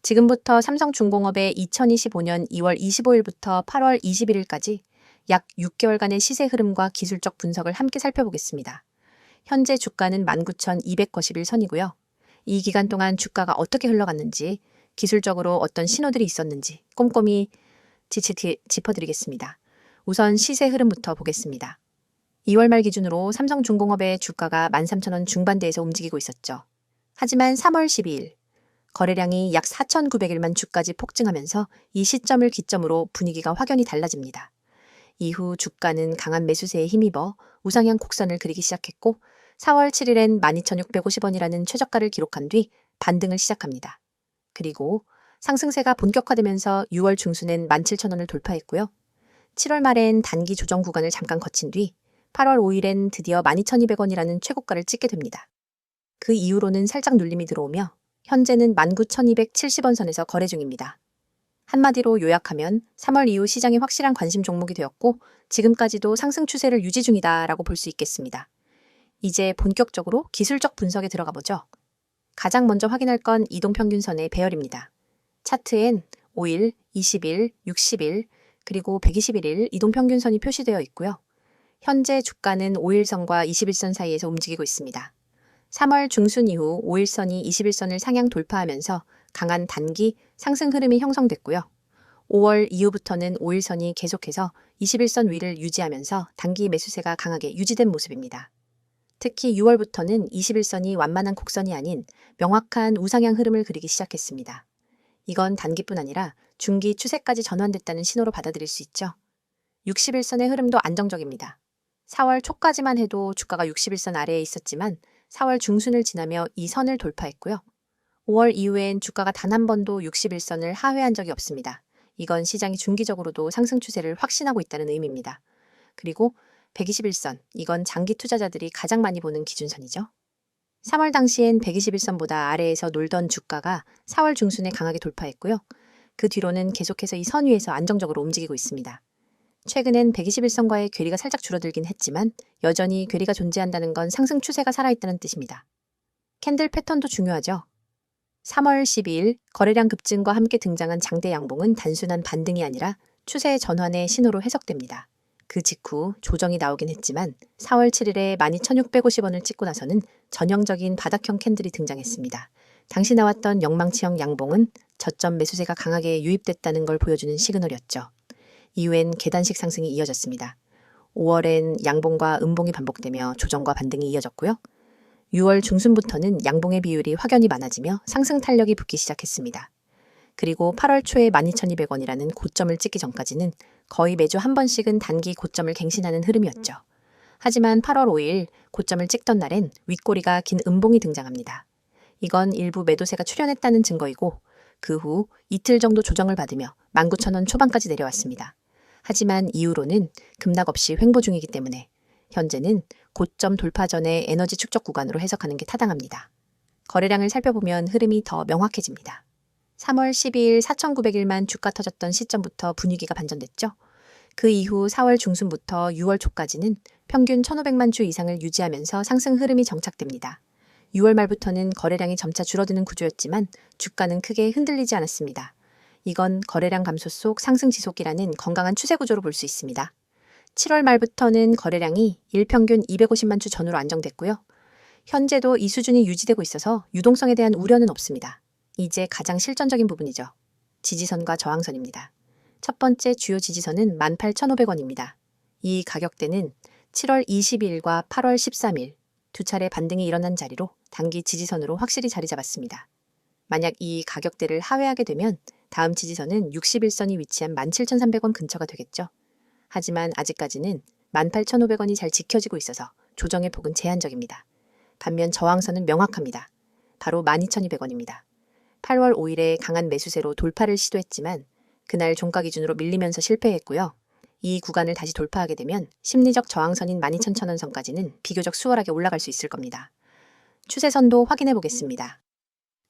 지금부터 삼성중공업의 2025년 2월 25일부터 8월 21일까지 약 6개월간의 시세 흐름과 기술적 분석을 함께 살펴보겠습니다. 현재 주가는 19,291선이고요. 이 기간 동안 주가가 어떻게 흘러갔는지, 기술적으로 어떤 신호들이 있었는지 꼼꼼히 짚어드리겠습니다. 우선 시세 흐름부터 보겠습니다. 2월 말 기준으로 삼성중공업의 주가가 13,000원 중반대에서 움직이고 있었죠. 하지만 3월 12일 거래량이 약 4,900일만 주까지 폭증하면서 이 시점을 기점으로 분위기가 확연히 달라집니다. 이후 주가는 강한 매수세에 힘입어 우상향 곡선을 그리기 시작했고 4월 7일엔 12,650원이라는 최저가를 기록한 뒤 반등을 시작합니다. 그리고 상승세가 본격화되면서 6월 중순엔 17,000원을 돌파했고요. 7월 말엔 단기 조정 구간을 잠깐 거친 뒤 8월 5일엔 드디어 12,200원이라는 최고가를 찍게 됩니다. 그 이후로는 살짝 눌림이 들어오며 현재는 19,270원 선에서 거래 중입니다. 한마디로 요약하면 3월 이후 시장이 확실한 관심 종목이 되었고 지금까지도 상승 추세를 유지 중이다라고 볼 수 있겠습니다. 이제 본격적으로 기술적 분석에 들어가 보죠. 가장 먼저 확인할 건 이동평균선의 배열입니다. 차트엔 5일, 20일, 60일, 그리고 121일 이동평균선이 표시되어 있고요. 현재 주가는 5일선과 21선 사이에서 움직이고 있습니다. 3월 중순 이후 5일선이 21선을 상향 돌파하면서 강한 단기 상승 흐름이 형성됐고요. 5월 이후부터는 5일선이 계속해서 21선 위를 유지하면서 단기 매수세가 강하게 유지된 모습입니다. 특히 6월부터는 21선이 완만한 곡선이 아닌 명확한 우상향 흐름을 그리기 시작했습니다. 이건 단기뿐 아니라 중기 추세까지 전환됐다는 신호로 받아들일 수 있죠. 61선의 흐름도 안정적입니다. 4월 초까지만 해도 주가가 61선 아래에 있었지만 4월 중순을 지나며 이 선을 돌파했고요. 5월 이후엔 주가가 단 한 번도 61선을 하회한 적이 없습니다. 이건 시장이 중기적으로도 상승 추세를 확신하고 있다는 의미입니다. 그리고 121선, 이건 장기 투자자들이 가장 많이 보는 기준선이죠. 3월 당시엔 121선보다 아래에서 놀던 주가가 4월 중순에 강하게 돌파했고요. 그 뒤로는 계속해서 이 선 위에서 안정적으로 움직이고 있습니다. 최근엔 121선과의 괴리가 살짝 줄어들긴 했지만 여전히 괴리가 존재한다는 건 상승 추세가 살아있다는 뜻입니다. 캔들 패턴도 중요하죠. 3월 12일 거래량 급증과 함께 등장한 장대 양봉은 단순한 반등이 아니라 추세의 전환의 신호로 해석됩니다. 그 직후 조정이 나오긴 했지만 4월 7일에 12,650원을 찍고 나서는 전형적인 바닥형 캔들이 등장했습니다. 당시 나왔던 영망치형 양봉은 저점 매수세가 강하게 유입됐다는 걸 보여주는 시그널이었죠. 이후엔 계단식 상승이 이어졌습니다. 5월엔 양봉과 음봉이 반복되며 조정과 반등이 이어졌고요. 6월 중순부터는 양봉의 비율이 확연히 많아지며 상승 탄력이 붙기 시작했습니다. 그리고 8월 초에 12,200원이라는 고점을 찍기 전까지는 거의 매주 한 번씩은 단기 고점을 갱신하는 흐름이었죠. 하지만 8월 5일 고점을 찍던 날엔 윗꼬리가 긴 음봉이 등장합니다. 이건 일부 매도세가 출현했다는 증거이고 그 후 이틀 정도 조정을 받으며 19,000원 초반까지 내려왔습니다. 하지만 이후로는 급락 없이 횡보 중이기 때문에 현재는 고점 돌파 전의 에너지 축적 구간으로 해석하는 게 타당합니다. 거래량을 살펴보면 흐름이 더 명확해집니다. 3월 12일 4,900일만 주가 터졌던 시점부터 분위기가 반전됐죠. 그 이후 4월 중순부터 6월 초까지는 평균 1,500만 주 이상을 유지하면서 상승 흐름이 정착됩니다. 6월 말부터는 거래량이 점차 줄어드는 구조였지만 주가는 크게 흔들리지 않았습니다. 이건 거래량 감소 속 상승 지속이라는 건강한 추세 구조로 볼 수 있습니다. 7월 말부터는 거래량이 일평균 250만 주 전후로 안정됐고요. 현재도 이 수준이 유지되고 있어서 유동성에 대한 우려는 없습니다. 이제 가장 실전적인 부분이죠. 지지선과 저항선입니다. 첫 번째 주요 지지선은 18,500원입니다. 이 가격대는 7월 22일과 8월 13일 두 차례 반등이 일어난 자리로 단기 지지선으로 확실히 자리 잡았습니다. 만약 이 가격대를 하회하게 되면 다음 지지선은 61선이 위치한 17,300원 근처가 되겠죠. 하지만 아직까지는 18,500원이 잘 지켜지고 있어서 조정의 폭은 제한적입니다. 반면 저항선은 명확합니다. 바로 12,200원입니다. 8월 5일에 강한 매수세로 돌파를 시도했지만 그날 종가 기준으로 밀리면서 실패했고요. 이 구간을 다시 돌파하게 되면 심리적 저항선인 12,100원 선까지는 비교적 수월하게 올라갈 수 있을 겁니다. 추세선도 확인해 보겠습니다.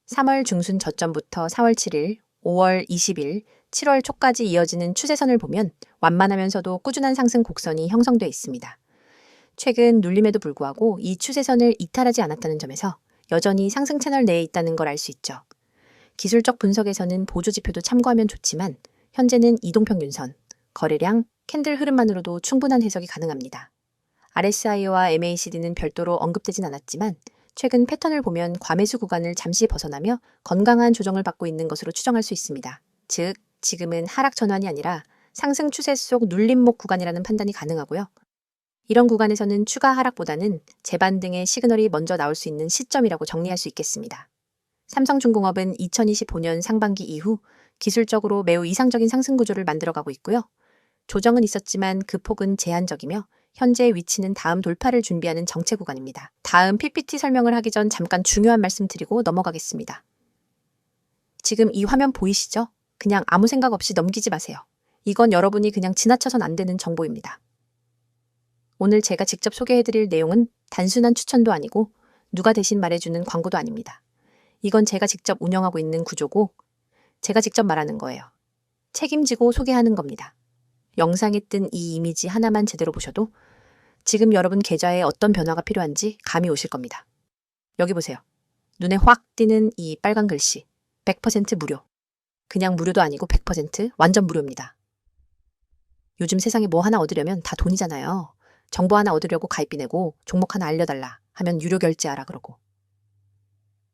3월 중순 저점부터 4월 7일, 5월 20일, 7월 초까지 이어지는 추세선을 보면 완만하면서도 꾸준한 상승 곡선이 형성돼 있습니다. 최근 눌림에도 불구하고 이 추세선을 이탈하지 않았다는 점에서 여전히 상승 채널 내에 있다는 걸 알 수 있죠. 기술적 분석에서는 보조지표도 참고하면 좋지만 현재는 이동평균선, 거래량, 캔들 흐름만으로도 충분한 해석이 가능합니다. RSI와 MACD는 별도로 언급되진 않았지만 최근 패턴을 보면 과매수 구간을 잠시 벗어나며 건강한 조정을 받고 있는 것으로 추정할 수 있습니다. 즉, 지금은 하락 전환이 아니라 상승 추세 속 눌림목 구간이라는 판단이 가능하고요. 이런 구간에서는 추가 하락보다는 재반등의 시그널이 먼저 나올 수 있는 시점이라고 정리할 수 있겠습니다. 삼성중공업은 2025년 상반기 이후 기술적으로 매우 이상적인 상승 구조를 만들어가고 있고요. 조정은 있었지만 그 폭은 제한적이며 현재 위치는 다음 돌파를 준비하는 정체 구간입니다. 다음 PPT 설명을 하기 전 잠깐 중요한 말씀 드리고 넘어가겠습니다. 지금 이 화면 보이시죠? 그냥 아무 생각 없이 넘기지 마세요. 이건 여러분이 그냥 지나쳐선 안 되는 정보입니다. 오늘 제가 직접 소개해드릴 내용은 단순한 추천도 아니고 누가 대신 말해주는 광고도 아닙니다. 이건 제가 직접 운영하고 있는 구조고 제가 직접 말하는 거예요. 책임지고 소개하는 겁니다. 영상에 뜬 이 이미지 하나만 제대로 보셔도 지금 여러분 계좌에 어떤 변화가 필요한지 감이 오실 겁니다. 여기 보세요. 눈에 확 띄는 이 빨간 글씨 100% 무료. 그냥 무료도 아니고 100% 완전 무료입니다. 요즘 세상에 뭐 하나 얻으려면 다 돈이잖아요. 정보 하나 얻으려고 가입비 내고 종목 하나 알려달라 하면 유료 결제하라 그러고.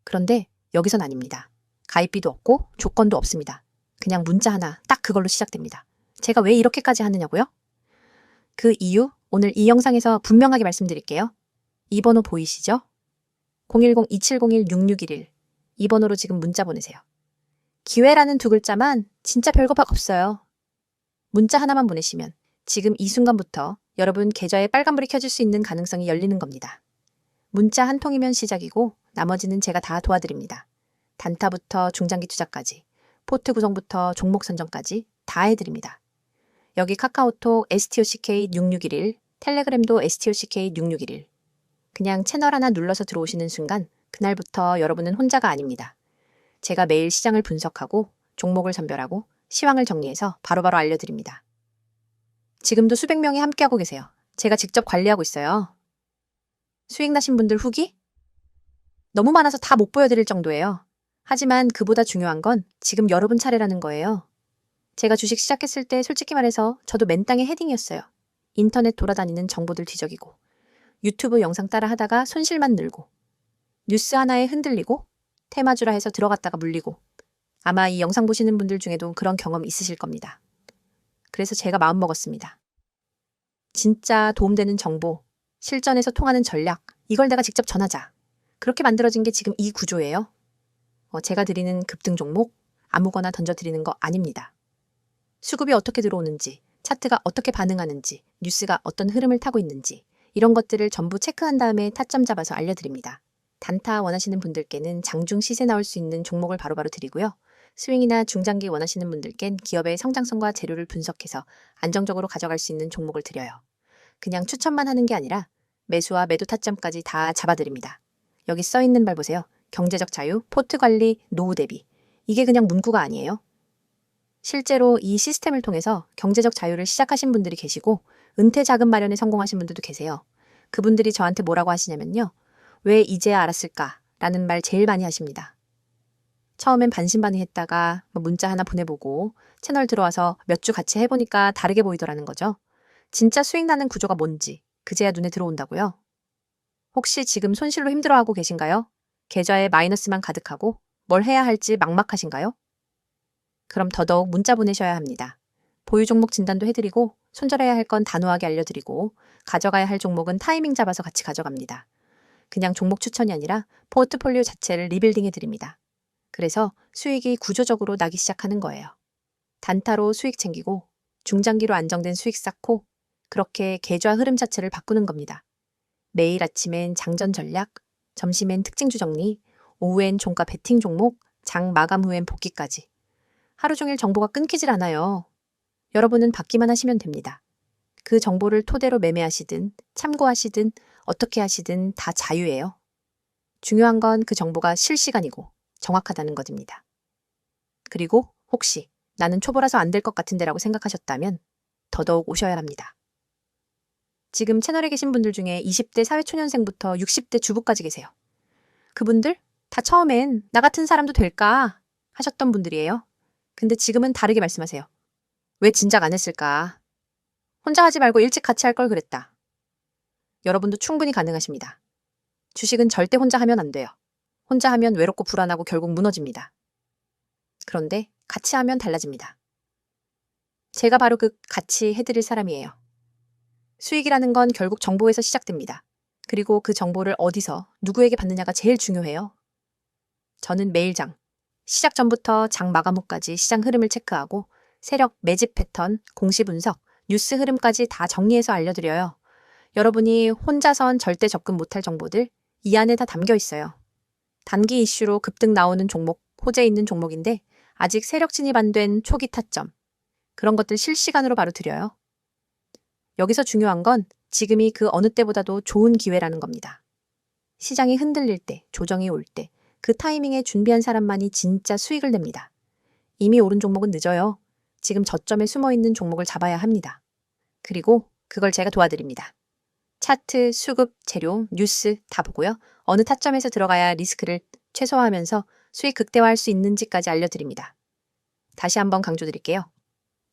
그런데 여기선 아닙니다. 가입비도 없고 조건도 없습니다. 그냥 문자 하나 딱 그걸로 시작됩니다. 제가 왜 이렇게까지 하느냐고요? 그 이유 오늘 이 영상에서 분명하게 말씀드릴게요. 이 번호 보이시죠? 010-2701-6611 이 번호로 지금 문자 보내세요. 기회라는 두 글자만 진짜 별거 없어요. 문자 하나만 보내시면 지금 이 순간부터 여러분 계좌에 빨간불이 켜질 수 있는 가능성이 열리는 겁니다. 문자 한 통이면 시작이고 나머지는 제가 다 도와드립니다. 단타부터 중장기 투자까지, 포트 구성부터 종목 선정까지 다 해드립니다. 여기 카카오톡 STOCK6611, 텔레그램도 STOCK6611. 그냥 채널 하나 눌러서 들어오시는 순간 그날부터 여러분은 혼자가 아닙니다. 제가 매일 시장을 분석하고 종목을 선별하고 시황을 정리해서 바로바로 알려드립니다. 지금도 수백 명이 함께하고 계세요. 제가 직접 관리하고 있어요. 수익 나신 분들 후기? 너무 많아서 다 못 보여드릴 정도예요. 하지만 그보다 중요한 건 지금 여러분 차례라는 거예요. 제가 주식 시작했을 때 솔직히 말해서 저도 맨땅에 헤딩이었어요. 인터넷 돌아다니는 정보들 뒤적이고 유튜브 영상 따라 하다가 손실만 늘고 뉴스 하나에 흔들리고 테마주라 해서 들어갔다가 물리고 아마 이 영상 보시는 분들 중에도 그런 경험 있으실 겁니다. 그래서 제가 마음먹었습니다. 진짜 도움되는 정보, 실전에서 통하는 전략, 이걸 내가 직접 전하자. 그렇게 만들어진 게 지금 이 구조예요. 제가 드리는 급등 종목 아무거나 던져드리는 거 아닙니다. 수급이 어떻게 들어오는지, 차트가 어떻게 반응하는지, 뉴스가 어떤 흐름을 타고 있는지 이런 것들을 전부 체크한 다음에 타점 잡아서 알려드립니다. 단타 원하시는 분들께는 장중 시세 나올 수 있는 종목을 바로바로 드리고요. 스윙이나 중장기 원하시는 분들께는 기업의 성장성과 재료를 분석해서 안정적으로 가져갈 수 있는 종목을 드려요. 그냥 추천만 하는 게 아니라 매수와 매도 타점까지 다 잡아드립니다. 여기 써있는 말 보세요. 경제적 자유, 포트 관리, 노후 대비. 이게 그냥 문구가 아니에요. 실제로 이 시스템을 통해서 경제적 자유를 시작하신 분들이 계시고 은퇴 자금 마련에 성공하신 분들도 계세요. 그분들이 저한테 뭐라고 하시냐면요. 왜 이제야 알았을까? 라는 말 제일 많이 하십니다. 처음엔 반신반의했다가 문자 하나 보내보고 채널 들어와서 몇 주 같이 해보니까 다르게 보이더라는 거죠. 진짜 수익 나는 구조가 뭔지 그제야 눈에 들어온다고요. 혹시 지금 손실로 힘들어하고 계신가요? 계좌에 마이너스만 가득하고 뭘 해야 할지 막막하신가요? 그럼 더더욱 문자 보내셔야 합니다. 보유 종목 진단도 해드리고 손절해야 할 건 단호하게 알려드리고 가져가야 할 종목은 타이밍 잡아서 같이 가져갑니다. 그냥 종목 추천이 아니라 포트폴리오 자체를 리빌딩 해드립니다. 그래서 수익이 구조적으로 나기 시작하는 거예요. 단타로 수익 챙기고 중장기로 안정된 수익 쌓고 그렇게 계좌 흐름 자체를 바꾸는 겁니다. 매일 아침엔 장전 전략, 점심엔 특징주 정리, 오후엔 종가 베팅 종목, 장 마감 후엔 복귀까지. 하루 종일 정보가 끊기질 않아요. 여러분은 받기만 하시면 됩니다. 그 정보를 토대로 매매하시든 참고하시든 어떻게 하시든 다 자유예요. 중요한 건 그 정보가 실시간이고 정확하다는 것입니다. 그리고 혹시 나는 초보라서 안 될 것 같은데라고 생각하셨다면 더더욱 오셔야 합니다. 지금 채널에 계신 분들 중에 20대 사회초년생부터 60대 주부까지 계세요. 그분들 다 처음엔 나 같은 사람도 될까 하셨던 분들이에요. 근데 지금은 다르게 말씀하세요. 왜 진작 안 했을까? 혼자 하지 말고 일찍 같이 할 걸 그랬다. 여러분도 충분히 가능하십니다. 주식은 절대 혼자 하면 안 돼요. 혼자 하면 외롭고 불안하고 결국 무너집니다. 그런데 같이 하면 달라집니다. 제가 바로 그 같이 해드릴 사람이에요. 수익이라는 건 결국 정보에서 시작됩니다. 그리고 그 정보를 어디서 누구에게 받느냐가 제일 중요해요. 저는 매일 시작 전부터 장 마감 후까지 시장 흐름을 체크하고 세력, 매집 패턴, 공시 분석, 뉴스 흐름까지 다 정리해서 알려드려요. 여러분이 혼자선 절대 접근 못할 정보들 이 안에 다 담겨 있어요. 단기 이슈로 급등 나오는 종목, 호재 있는 종목인데 아직 세력 진입 안 된 초기 타점, 그런 것들 실시간으로 바로 드려요. 여기서 중요한 건 지금이 그 어느 때보다도 좋은 기회라는 겁니다. 시장이 흔들릴 때, 조정이 올 때, 그 타이밍에 준비한 사람만이 진짜 수익을 냅니다. 이미 오른 종목은 늦어요. 지금 저점에 숨어있는 종목을 잡아야 합니다. 그리고 그걸 제가 도와드립니다. 차트, 수급, 재료, 뉴스 다 보고요. 어느 타점에서 들어가야 리스크를 최소화하면서 수익 극대화할 수 있는지까지 알려드립니다. 다시 한번 강조드릴게요.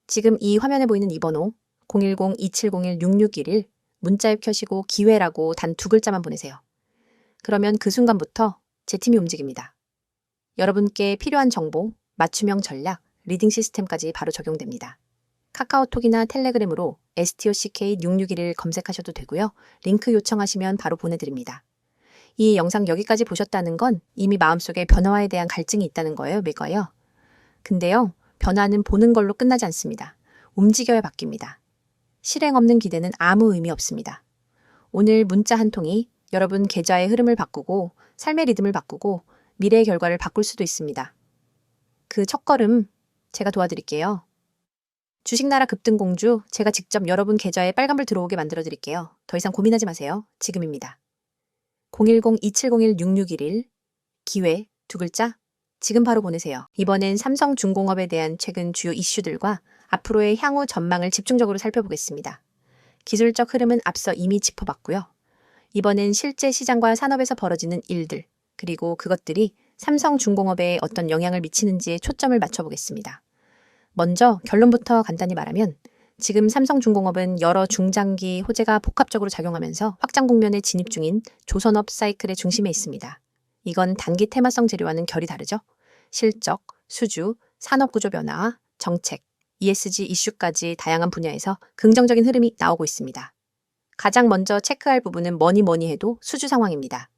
지금 이 화면에 보이는 이 번호 010-2701-6611 문자앱 켜시고 기회라고 단 2글자만 보내세요. 그러면 그 순간부터 제 팀이 움직입니다. 여러분께 필요한 정보, 맞춤형 전략, 리딩 시스템까지 바로 적용됩니다. 카카오톡이나 텔레그램으로 STOCK6611 검색하셔도 되고요. 링크 요청하시면 바로 보내드립니다. 이 영상 여기까지 보셨다는 건 이미 마음속에 변화에 대한 갈증이 있다는 거예요, 밀거요. 근데요, 변화는 보는 걸로 끝나지 않습니다. 움직여야 바뀝니다. 실행 없는 기대는 아무 의미 없습니다. 오늘 문자 한 통이 여러분 계좌의 흐름을 바꾸고 삶의 리듬을 바꾸고 미래의 결과를 바꿀 수도 있습니다. 그 첫걸음 제가 도와드릴게요. 주식나라 급등공주 제가 직접 여러분 계좌에 빨간불 들어오게 만들어 드릴게요. 더 이상 고민하지 마세요. 지금입니다. 010-2701-6611 기회 2글자 지금 바로 보내세요. 이번엔 삼성중공업에 대한 최근 주요 이슈들과 앞으로의 향후 전망을 집중적으로 살펴보겠습니다. 기술적 흐름은 앞서 이미 짚어봤고요. 이번엔 실제 시장과 산업에서 벌어지는 일들, 그리고 그것들이 삼성중공업에 어떤 영향을 미치는지에 초점을 맞춰보겠습니다. 먼저 결론부터 간단히 말하면 지금 삼성중공업은 여러 중장기 호재가 복합적으로 작용하면서 확장 국면에 진입 중인 조선업 사이클의 중심에 있습니다. 이건 단기 테마성 재료와는 결이 다르죠. 실적, 수주, 산업구조 변화, 정책, ESG 이슈까지 다양한 분야에서 긍정적인 흐름이 나오고 있습니다. 가장 먼저 체크할 부분은 뭐니 해도 수주 상황입니다.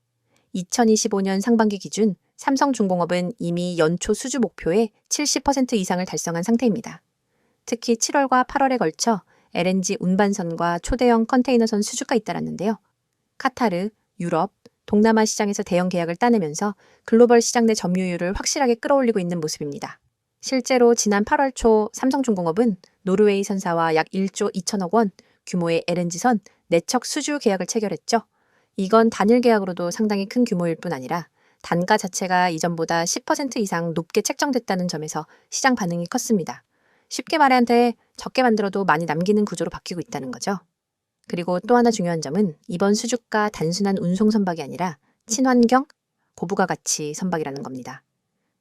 2025년 상반기 기준 삼성중공업은 이미 연초 수주 목표의 70% 이상을 달성한 상태입니다. 특히 7월과 8월에 걸쳐 LNG 운반선과 초대형 컨테이너선 수주가 잇따랐는데요. 카타르, 유럽, 동남아 시장에서 대형 계약을 따내면서 글로벌 시장 내 점유율을 확실하게 끌어올리고 있는 모습입니다. 실제로 지난 8월 초 삼성중공업은 노르웨이 선사와 약 1조 2천억 원 규모의 LNG선 4척 수주 계약을 체결했죠. 이건 단일 계약으로도 상당히 큰 규모일 뿐 아니라 단가 자체가 이전보다 10% 이상 높게 책정됐다는 점에서 시장 반응이 컸습니다. 쉽게 말하는데 적게 만들어도 많이 남기는 구조로 바뀌고 있다는 거죠. 그리고 또 하나 중요한 점은 이번 수주가 단순한 운송 선박이 아니라 친환경, 고부가 가치 선박이라는 겁니다.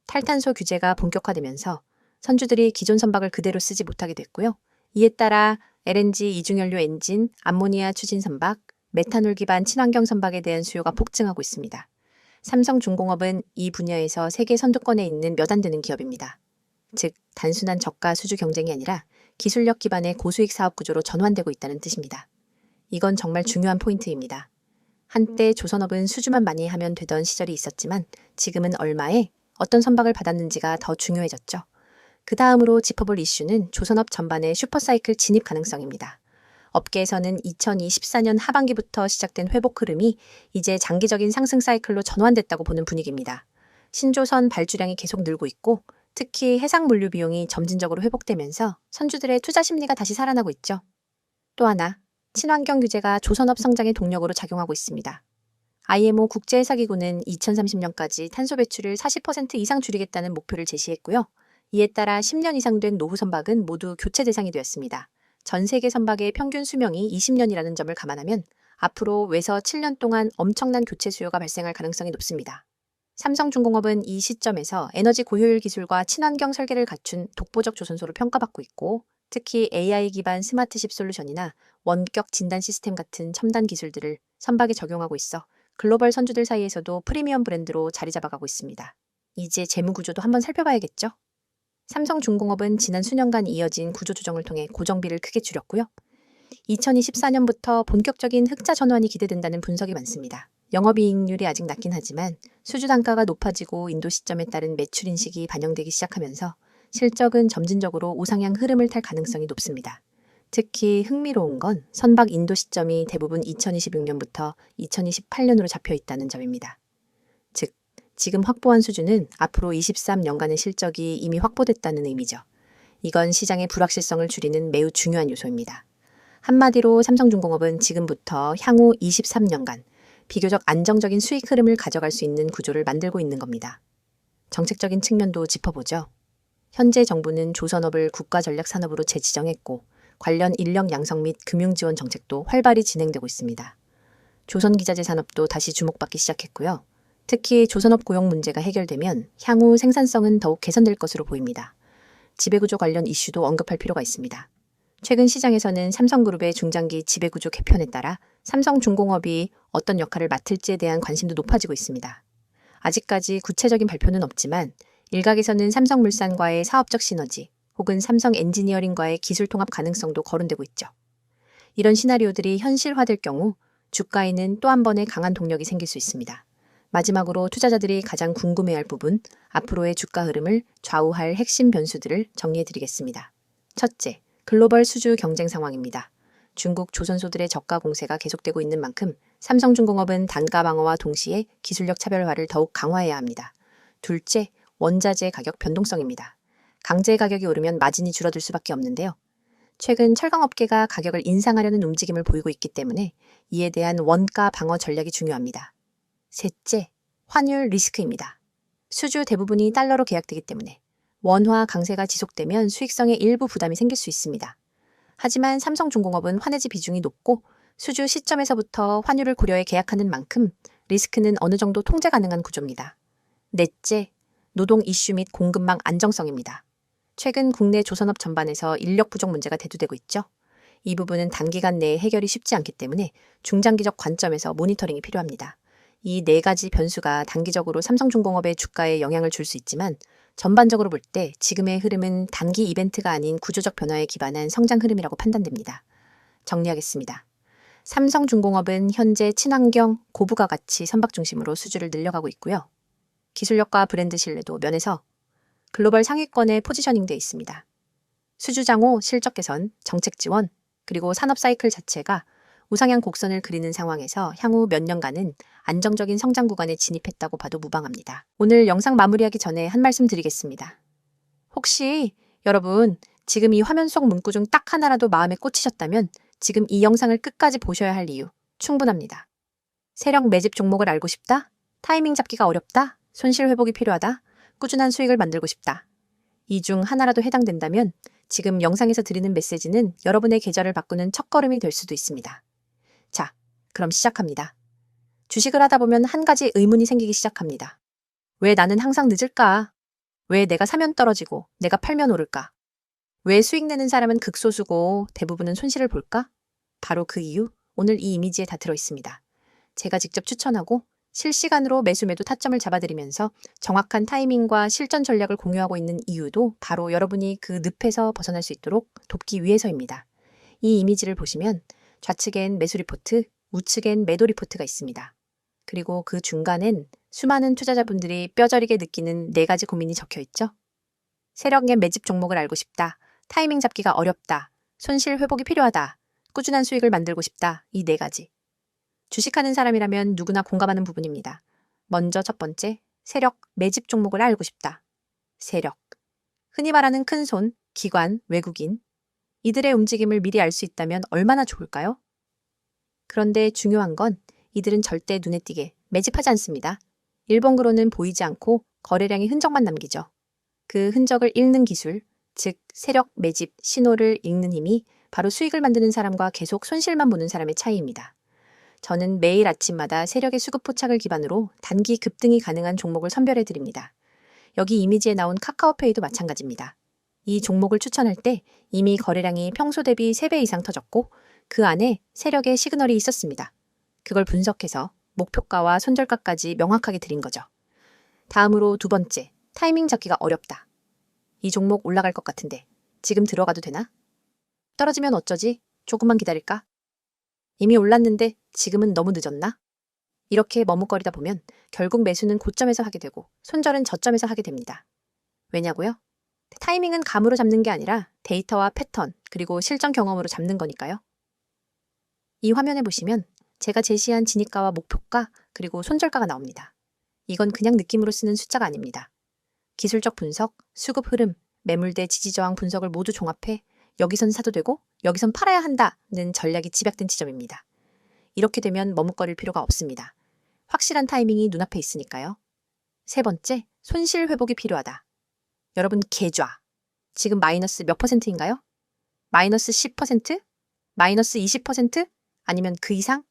탈탄소 규제가 본격화되면서 선주들이 기존 선박을 그대로 쓰지 못하게 됐고요. 이에 따라 LNG 이중연료 엔진, 암모니아 추진 선박, 메탄올 기반 친환경 선박에 대한 수요가 폭증하고 있습니다. 삼성중공업은 이 분야에서 세계 선두권에 있는 몇 안 되는 기업입니다. 즉, 단순한 저가 수주 경쟁이 아니라 기술력 기반의 고수익 사업 구조로 전환되고 있다는 뜻입니다. 이건 정말 중요한 포인트입니다. 한때 조선업은 수주만 많이 하면 되던 시절이 있었지만 지금은 얼마에 어떤 선박을 받았는지가 더 중요해졌죠. 그 다음으로 짚어볼 이슈는 조선업 전반의 슈퍼사이클 진입 가능성입니다. 업계에서는 2024년 하반기부터 시작된 회복 흐름이 이제 장기적인 상승 사이클로 전환됐다고 보는 분위기입니다. 신조선 발주량이 계속 늘고 있고 특히 해상 물류 비용이 점진적으로 회복되면서 선주들의 투자 심리가 다시 살아나고 있죠. 또 하나, 친환경 규제가 조선업 성장의 동력으로 작용하고 있습니다. IMO 국제회사기구는 2030년까지 탄소 배출을 40% 이상 줄이겠다는 목표를 제시했고요. 이에 따라 10년 이상 된 노후 선박은 모두 교체 대상이 되었습니다. 전 세계 선박의 평균 수명이 20년이라는 점을 감안하면 앞으로 외서 7년 동안 엄청난 교체 수요가 발생할 가능성이 높습니다. 삼성중공업은 이 시점에서 에너지 고효율 기술과 친환경 설계를 갖춘 독보적 조선소로 평가받고 있고, 특히 AI 기반 스마트십 솔루션이나 원격 진단 시스템 같은 첨단 기술들을 선박에 적용하고 있어 글로벌 선주들 사이에서도 프리미엄 브랜드로 자리 잡아가고 있습니다. 이제 재무 구조도 한번 살펴봐야겠죠? 삼성중공업은 지난 수년간 이어진 구조 조정을 통해 고정비를 크게 줄였고요. 2024년부터 본격적인 흑자 전환이 기대된다는 분석이 많습니다. 영업이익률이 아직 낮긴 하지만 수주 단가가 높아지고 인도 시점에 따른 매출 인식이 반영되기 시작하면서 실적은 점진적으로 우상향 흐름을 탈 가능성이 높습니다. 특히 흥미로운 건 선박 인도 시점이 대부분 2026년부터 2028년으로 잡혀 있다는 점입니다. 즉, 지금 확보한 수주는 앞으로 23년간의 실적이 이미 확보됐다는 의미죠. 이건 시장의 불확실성을 줄이는 매우 중요한 요소입니다. 한마디로 삼성중공업은 지금부터 향후 23년간 비교적 안정적인 수익 흐름을 가져갈 수 있는 구조를 만들고 있는 겁니다. 정책적인 측면도 짚어보죠. 현재 정부는 조선업을 국가전략산업으로 재지정했고, 관련 인력 양성 및 금융 지원 정책도 활발히 진행되고 있습니다. 조선기자재 산업도 다시 주목받기 시작했고요. 특히 조선업 고용 문제가 해결되면 향후 생산성은 더욱 개선될 것으로 보입니다. 지배구조 관련 이슈도 언급할 필요가 있습니다. 최근 시장에서는 삼성그룹의 중장기 지배구조 개편에 따라 삼성중공업이 어떤 역할을 맡을지에 대한 관심도 높아지고 있습니다. 아직까지 구체적인 발표는 없지만 일각에서는 삼성물산과의 사업적 시너지 혹은 삼성엔지니어링과의 기술 통합 가능성도 거론되고 있죠. 이런 시나리오들이 현실화될 경우 주가에는 또 한 번의 강한 동력이 생길 수 있습니다. 마지막으로 투자자들이 가장 궁금해할 부분, 앞으로의 주가 흐름을 좌우할 핵심 변수들을 정리해드리겠습니다. 첫째, 글로벌 수주 경쟁 상황입니다. 중국 조선소들의 저가 공세가 계속되고 있는 만큼 삼성중공업은 단가 방어와 동시에 기술력 차별화를 더욱 강화해야 합니다. 둘째, 원자재 가격 변동성입니다. 강제 가격이 오르면 마진이 줄어들 수밖에 없는데요. 최근 철강업계가 가격을 인상하려는 움직임을 보이고 있기 때문에 이에 대한 원가 방어 전략이 중요합니다. 셋째, 환율 리스크입니다. 수주 대부분이 달러로 계약되기 때문에 원화 강세가 지속되면 수익성에 일부 부담이 생길 수 있습니다. 하지만 삼성중공업은 환해지 비중이 높고 수주 시점에서부터 환율을 고려해 계약하는 만큼 리스크는 어느 정도 통제 가능한 구조입니다. 넷째, 노동 이슈 및 공급망 안정성입니다. 최근 국내 조선업 전반에서 인력 부족 문제가 대두되고 있죠. 이 부분은 단기간 내에 해결이 쉽지 않기 때문에 중장기적 관점에서 모니터링이 필요합니다. 이 네 가지 변수가 단기적으로 삼성중공업의 주가에 영향을 줄 수 있지만 전반적으로 볼 때 지금의 흐름은 단기 이벤트가 아닌 구조적 변화에 기반한 성장 흐름이라고 판단됩니다. 정리하겠습니다. 삼성중공업은 현재 친환경, 고부가 가치 선박 중심으로 수주를 늘려가고 있고요. 기술력과 브랜드 신뢰도 면에서 글로벌 상위권에 포지셔닝돼 있습니다. 수주 장호, 실적 개선, 정책 지원, 그리고 산업 사이클 자체가 우상향 곡선을 그리는 상황에서 향후 몇 년간은 안정적인 성장 구간에 진입했다고 봐도 무방합니다. 오늘 영상 마무리하기 전에 한 말씀 드리겠습니다. 혹시 여러분 지금 이 화면 속 문구 중 딱 하나라도 마음에 꽂히셨다면 지금 이 영상을 끝까지 보셔야 할 이유 충분합니다. 세력 매집 종목을 알고 싶다? 타이밍 잡기가 어렵다? 손실 회복이 필요하다? 꾸준한 수익을 만들고 싶다? 이 중 하나라도 해당된다면 지금 영상에서 드리는 메시지는 여러분의 계좌를 바꾸는 첫걸음이 될 수도 있습니다. 자, 그럼 시작합니다. 주식을 하다 보면 한 가지 의문이 생기기 시작합니다. 왜 나는 항상 늦을까? 왜 내가 사면 떨어지고 내가 팔면 오를까? 왜 수익 내는 사람은 극소수고 대부분은 손실을 볼까? 바로 그 이유, 오늘 이 이미지에 다 들어있습니다. 제가 직접 추천하고 실시간으로 매수 매도 타점을 잡아드리면서 정확한 타이밍과 실전 전략을 공유하고 있는 이유도 바로 여러분이 그 늪에서 벗어날 수 있도록 돕기 위해서입니다. 이 이미지를 보시면 좌측엔 매수 리포트, 우측엔 매도 리포트가 있습니다. 그리고 그 중간엔 수많은 투자자분들이 뼈저리게 느끼는 네 가지 고민이 적혀 있죠. 세력의 매집 종목을 알고 싶다. 타이밍 잡기가 어렵다. 손실 회복이 필요하다. 꾸준한 수익을 만들고 싶다. 이 네 가지. 주식하는 사람이라면 누구나 공감하는 부분입니다. 먼저 첫 번째, 세력 매집 종목을 알고 싶다. 세력. 흔히 말하는 큰손, 기관, 외국인. 이들의 움직임을 미리 알 수 있다면 얼마나 좋을까요? 그런데 중요한 건 이들은 절대 눈에 띄게 매집하지 않습니다. 일본으로는 보이지 않고 거래량의 흔적만 남기죠. 그 흔적을 읽는 기술, 즉 세력 매집 신호를 읽는 힘이 바로 수익을 만드는 사람과 계속 손실만 보는 사람의 차이입니다. 저는 매일 아침마다 세력의 수급 포착을 기반으로 단기 급등이 가능한 종목을 선별해 드립니다. 여기 이미지에 나온 카카오페이도 마찬가지입니다. 이 종목을 추천할 때 이미 거래량이 평소 대비 3배 이상 터졌고 그 안에 세력의 시그널이 있었습니다. 그걸 분석해서 목표가와 손절가까지 명확하게 드린 거죠. 다음으로 두 번째, 타이밍 잡기가 어렵다. 이 종목 올라갈 것 같은데 지금 들어가도 되나? 떨어지면 어쩌지? 조금만 기다릴까? 이미 올랐는데 지금은 너무 늦었나? 이렇게 머뭇거리다 보면 결국 매수는 고점에서 하게 되고 손절은 저점에서 하게 됩니다. 왜냐고요? 타이밍은 감으로 잡는 게 아니라 데이터와 패턴 그리고 실전 경험으로 잡는 거니까요. 이 화면에 보시면 제가 제시한 진입가와 목표가 그리고 손절가가 나옵니다. 이건 그냥 느낌으로 쓰는 숫자가 아닙니다. 기술적 분석, 수급 흐름, 매물대 지지저항 분석을 모두 종합해 여기선 사도 되고 여기선 팔아야 한다는 전략이 집약된 지점입니다. 이렇게 되면 머뭇거릴 필요가 없습니다. 확실한 타이밍이 눈앞에 있으니까요. 세 번째, 손실 회복이 필요하다. 여러분 계좌. 지금 마이너스 몇 %인가요? 마이너스 10%? 마이너스 20%? 아니면 그 이상?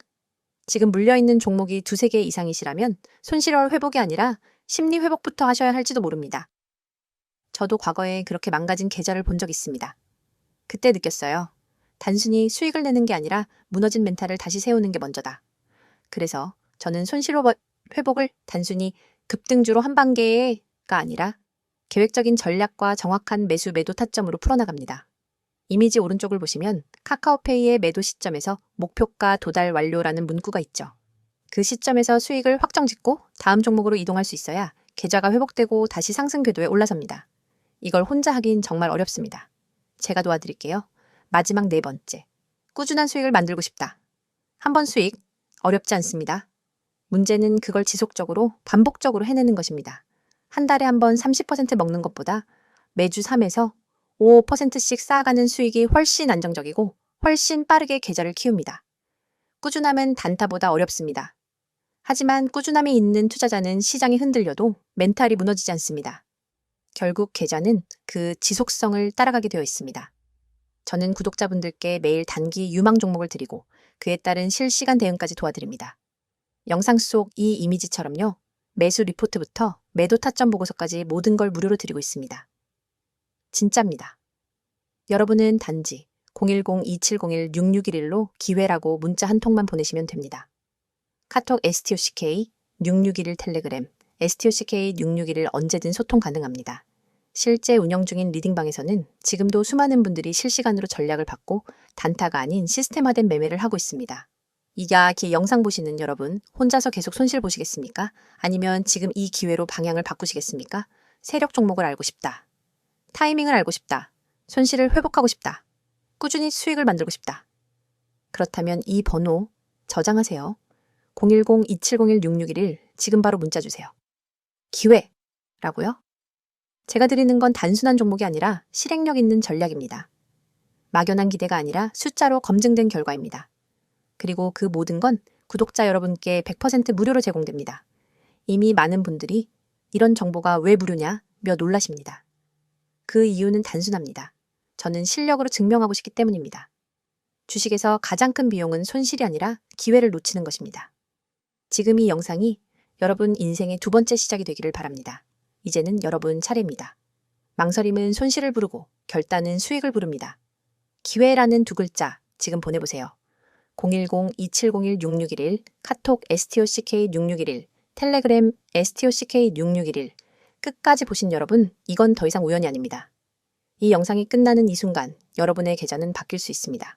지금 물려있는 종목이 2-3개 이상이시라면 손실월 회복이 아니라 심리 회복부터 하셔야 할지도 모릅니다. 저도 과거에 그렇게 망가진 계좌를 본 적 있습니다. 그때 느꼈어요. 단순히 수익을 내는 게 아니라 무너진 멘탈을 다시 세우는 게 먼저다. 그래서 저는 손실 회복을 단순히 급등주로 한 단계가 아니라 계획적인 전략과 정확한 매수 매도 타점으로 풀어나갑니다. 이미지 오른쪽을 보시면 카카오페이의 매도 시점에서 목표가 도달 완료라는 문구가 있죠. 그 시점에서 수익을 확정짓고 다음 종목으로 이동할 수 있어야 계좌가 회복되고 다시 상승 궤도에 올라섭니다. 이걸 혼자 하긴 정말 어렵습니다. 제가 도와드릴게요. 마지막 네 번째. 꾸준한 수익을 만들고 싶다. 한 번 수익 어렵지 않습니다. 문제는 그걸 지속적으로 반복적으로 해내는 것입니다. 한 달에 한 번 30% 먹는 것보다 매주 3에서 5%씩 쌓아가는 수익이 훨씬 안정적이고 훨씬 빠르게 계좌를 키웁니다. 꾸준함은 단타보다 어렵습니다. 하지만 꾸준함이 있는 투자자는 시장이 흔들려도 멘탈이 무너지지 않습니다. 결국 계좌는 그 지속성을 따라가게 되어 있습니다. 저는 구독자분들께 매일 단기 유망 종목을 드리고 그에 따른 실시간 대응까지 도와드립니다. 영상 속 이 이미지처럼요. 매수 리포트부터 매도 타점 보고서까지 모든 걸 무료로 드리고 있습니다. 진짜입니다. 여러분은 단지 010-2701-6611로 기회라고 문자 한 통만 보내시면 됩니다. 카톡 STOCK 6611 텔레그램 STOCK 6611 언제든 소통 가능합니다. 실제 운영 중인 리딩방에서는 지금도 수많은 분들이 실시간으로 전략을 받고 단타가 아닌 시스템화된 매매를 하고 있습니다. 이 영상 보시는 여러분, 혼자서 계속 손실 보시겠습니까? 아니면 지금 이 기회로 방향을 바꾸시겠습니까? 세력 종목을 알고 싶다. 타이밍을 알고 싶다. 손실을 회복하고 싶다. 꾸준히 수익을 만들고 싶다. 그렇다면 이 번호 저장하세요. 010-2701-6611 지금 바로 문자 주세요. 기회라고요? 제가 드리는 건 단순한 종목이 아니라 실행력 있는 전략입니다. 막연한 기대가 아니라 숫자로 검증된 결과입니다. 그리고 그 모든 건 구독자 여러분께 100% 무료로 제공됩니다. 이미 많은 분들이 이런 정보가 왜 무료냐 며 놀라십니다. 그 이유는 단순합니다. 저는 실력으로 증명하고 싶기 때문입니다. 주식에서 가장 큰 비용은 손실이 아니라 기회를 놓치는 것입니다. 지금 이 영상이 여러분 인생의 두 번째 시작이 되기를 바랍니다. 이제는 여러분 차례입니다. 망설임은 손실을 부르고 결단은 수익을 부릅니다. 기회라는 두 글자 지금 보내보세요. 010-2701-6611 카톡 STOCK6611 텔레그램 STOCK6611 끝까지 보신 여러분, 이건 더 이상 우연이 아닙니다. 이 영상이 끝나는 이 순간 여러분의 계좌는 바뀔 수 있습니다.